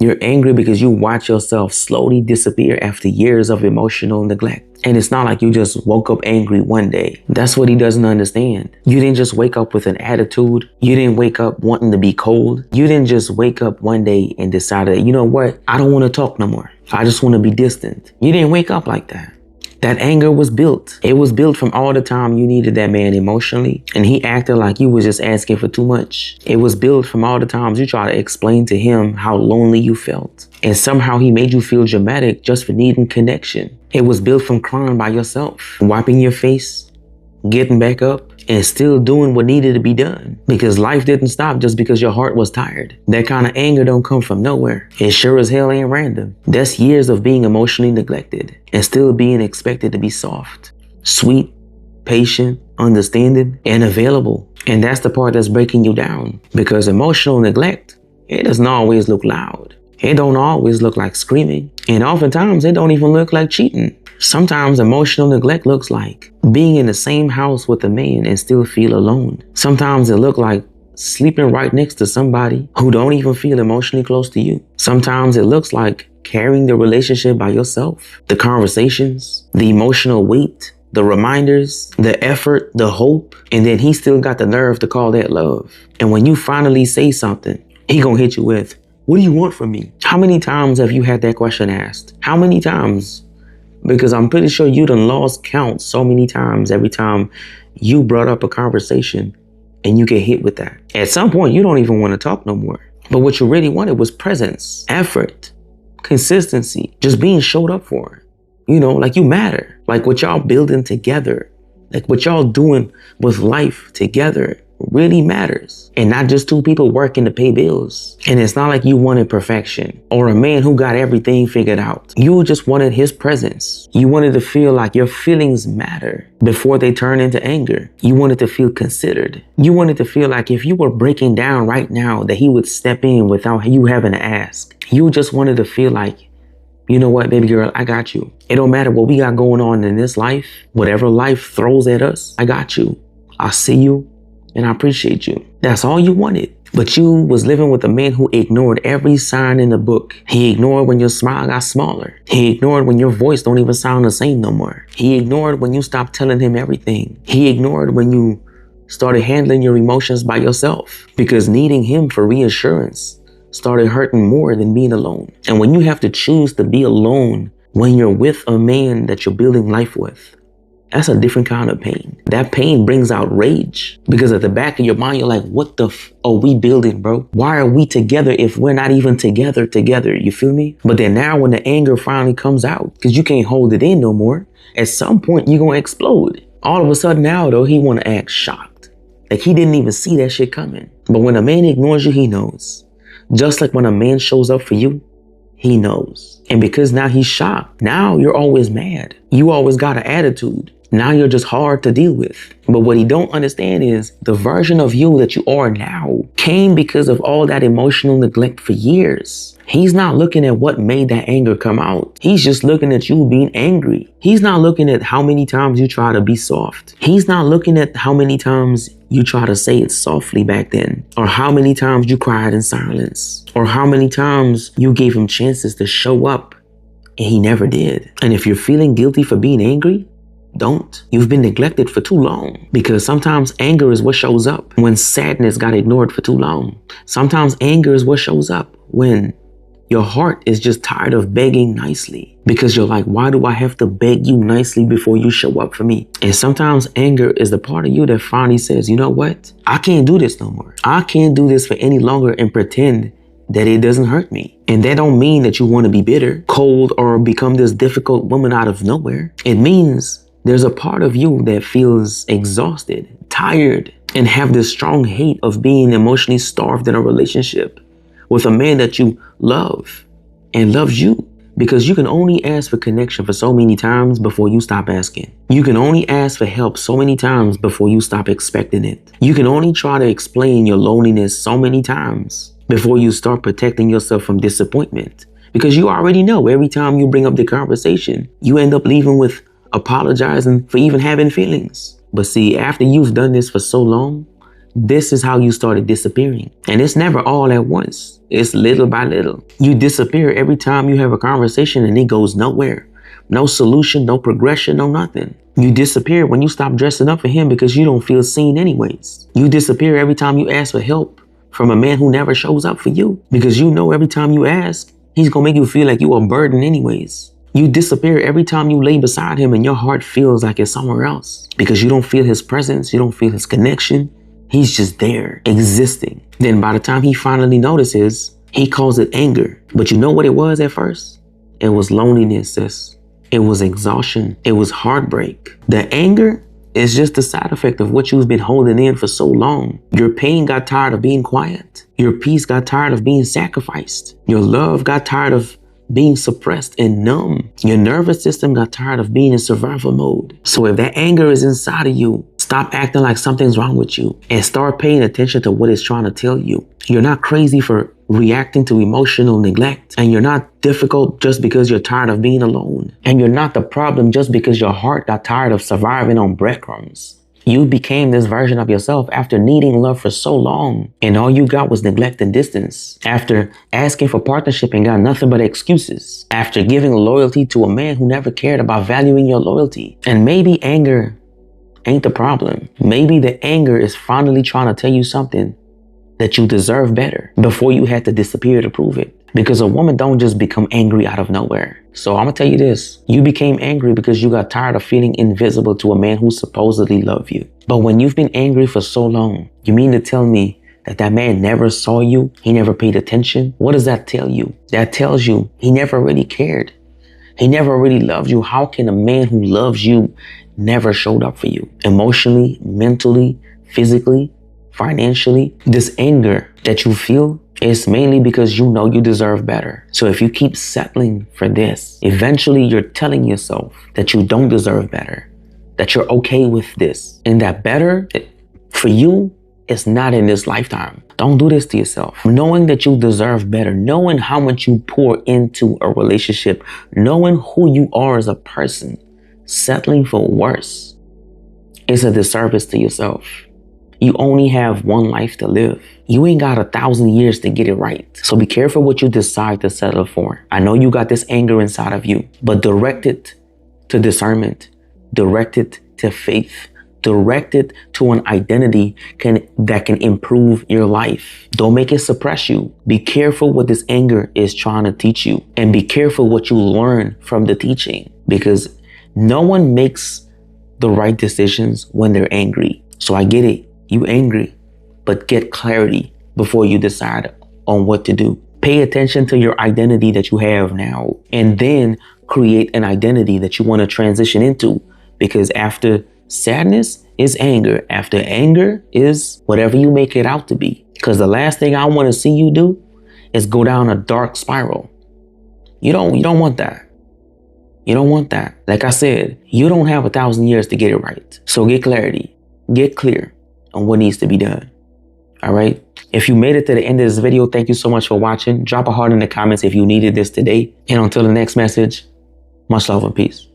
You're angry because you watch yourself slowly disappear after years of emotional neglect. And it's not like you just woke up angry one day. That's what he doesn't understand. You didn't just wake up with an attitude. You didn't wake up wanting to be cold. You didn't just wake up one day and decide that, you know what? I don't want to talk no more. I just want to be distant. You didn't wake up like that. That anger was built. It was built from all the time you needed that man emotionally, and he acted like you was just asking for too much. It was built from all the times you tried to explain to him how lonely you felt, and somehow he made you feel dramatic just for needing connection. It was built from crying by yourself, wiping your face, getting back up, and still doing what needed to be done. Because life didn't stop just because your heart was tired. That kind of anger don't come from nowhere. It sure as hell ain't random. That's years of being emotionally neglected and still being expected to be soft, sweet, patient, understanding, and available. And that's the part that's breaking you down. Because emotional neglect, it doesn't always look loud. It don't always look like screaming. And oftentimes it don't even look like cheating. Sometimes emotional neglect looks like being in the same house with a man and still feel alone. Sometimes it looks like sleeping right next to somebody who don't even feel emotionally close to you. Sometimes it looks like carrying the relationship by yourself. The conversations, the emotional weight, the reminders, the effort, the hope, and then he still got the nerve to call that love. And when you finally say something, he gonna hit you with, "What do you want from me?" How many times have you had that question asked? How many times? Because I'm pretty sure you done lost count so many times every time you brought up a conversation and you get hit with that. At some point, you don't even want to talk no more. But what you really wanted was presence, effort, consistency, just being showed up for. You know, like you matter. Like what y'all building together, like what y'all doing with life together really matters. And not just two people working to pay bills. And it's not like you wanted perfection or a man who got everything figured out. You just wanted his presence. You wanted to feel like your feelings matter before they turn into anger. You wanted to feel considered. You wanted to feel like if you were breaking down right now, that he would step in without you having to ask. You just wanted to feel like, you know what, baby girl, I got you. It don't matter what we got going on in this life. Whatever life throws at us, I got you. I see you. And I appreciate you. That's all you wanted. But you was living with a man who ignored every sign in the book. He ignored when your smile got smaller. He ignored when your voice don't even sound the same no more. He ignored when you stopped telling him everything. He ignored when you started handling your emotions by yourself. Because needing him for reassurance started hurting more than being alone. And when you have to choose to be alone when you're with a man that you're building life with, that's a different kind of pain. That pain brings out rage because at the back of your mind, you're like, what the are we building, bro? Why are we together if we're not even together? You feel me? But then now when the anger finally comes out, because you can't hold it in no more, at some point you're going to explode. All of a sudden now, though, he want to act shocked. Like he didn't even see that shit coming. But when a man ignores you, he knows. Just like when a man shows up for you, he knows. And because now he's shocked, now you're always mad. You always got an attitude. Now you're just hard to deal with. But what he don't understand is the version of you that you are now came because of all that emotional neglect for years. He's not looking at what made that anger come out. He's just looking at you being angry. He's not looking at how many times you try to be soft. He's not looking at how many times you try to say it softly back then, or how many times you cried in silence, or how many times you gave him chances to show up and he never did. And if you're feeling guilty for being angry, don't. You've been neglected for too long, because sometimes anger is what shows up when sadness got ignored for too long. Sometimes anger is what shows up when your heart is just tired of begging nicely, because you're like, why do I have to beg you nicely before you show up for me? And sometimes anger is the part of you that finally says, you know what? I can't do this no more. I can't do this for any longer and pretend that it doesn't hurt me. And that don't mean that you want to be bitter, cold, or become this difficult woman out of nowhere. It means there's a part of you that feels exhausted, tired, and have this strong hate of being emotionally starved in a relationship with a man that you love and loves you. Because you can only ask for connection for so many times before you stop asking. You can only ask for help so many times before you stop expecting it. You can only try to explain your loneliness so many times before you start protecting yourself from disappointment. Because you already know every time you bring up the conversation, you end up leaving with apologizing for even having feelings. But see, after you've done this for so long, This is how you started disappearing. And it's never all at once. It's little by little. You disappear every time you have a conversation and it goes nowhere. No solution, no progression, no nothing. You disappear when you stop dressing up for him because you don't feel seen anyways. You disappear every time you ask for help from a man who never shows up for you because you know every time you ask, he's gonna make you feel like you're a burden anyways. You disappear every time you lay beside him and your heart feels like it's somewhere else because you don't feel his presence, you don't feel his connection. He's just there, existing. Then by the time he finally notices, he calls it anger. But you know what it was at first? It was loneliness, sis. It was exhaustion. It was heartbreak. The anger is just the side effect of what you've been holding in for so long. Your pain got tired of being quiet. Your peace got tired of being sacrificed. Your love got tired of being suppressed and numb. Your nervous system got tired of being in survival mode. So if that anger is inside of you, stop acting like something's wrong with you and start paying attention to what it's trying to tell you. You're not crazy for reacting to emotional neglect, and you're not difficult just because you're tired of being alone. And you're not the problem just because your heart got tired of surviving on breadcrumbs. You became this version of yourself after needing love for so long, and all you got was neglect and distance. After asking for partnership and got nothing but excuses. After giving loyalty to a man who never cared about valuing your loyalty. And maybe anger ain't the problem. Maybe the anger is finally trying to tell you something that you deserve better before you had to disappear to prove it. Because a woman don't just become angry out of nowhere. So I'm gonna tell you this. You became angry because you got tired of feeling invisible to a man who supposedly loved you. But when you've been angry for so long, you mean to tell me that that man never saw you? He never paid attention? What does that tell you? That tells you he never really cared. He never really loved you. How can a man who loves you never showed up for you? Emotionally, mentally, physically, financially? This anger that you feel is mainly because you know you deserve better. So if you keep settling for this, eventually you're telling yourself that you don't deserve better, that you're okay with this, and that better for you is not in this lifetime. Don't do this to yourself. Knowing that you deserve better, knowing how much you pour into a relationship, knowing who you are as a person, settling for worse is a disservice to yourself. You only have one life to live. You ain't got 1,000 years to get it right. So be careful what you decide to settle for. I know you got this anger inside of you, but direct it to discernment. Direct it to faith. Direct it to an identity that can improve your life. Don't make it suppress you. Be careful what this anger is trying to teach you. And be careful what you learn from the teaching. Because no one makes the right decisions when they're angry. So I get it. You angry, but get clarity before you decide on what to do. Pay attention to your identity that you have now, and then create an identity that you want to transition into. Because after sadness is anger. After anger is whatever you make it out to be. Because the last thing I want to see you do is go down a dark spiral. You don't want that. You don't want that. Like I said, you don't have 1,000 years to get it right. So get clarity. Get clear on what needs to be done. All right. If you made it to the end of this video, thank you so much for watching. Drop a heart in the comments if you needed this today. And until the next message, much love and peace.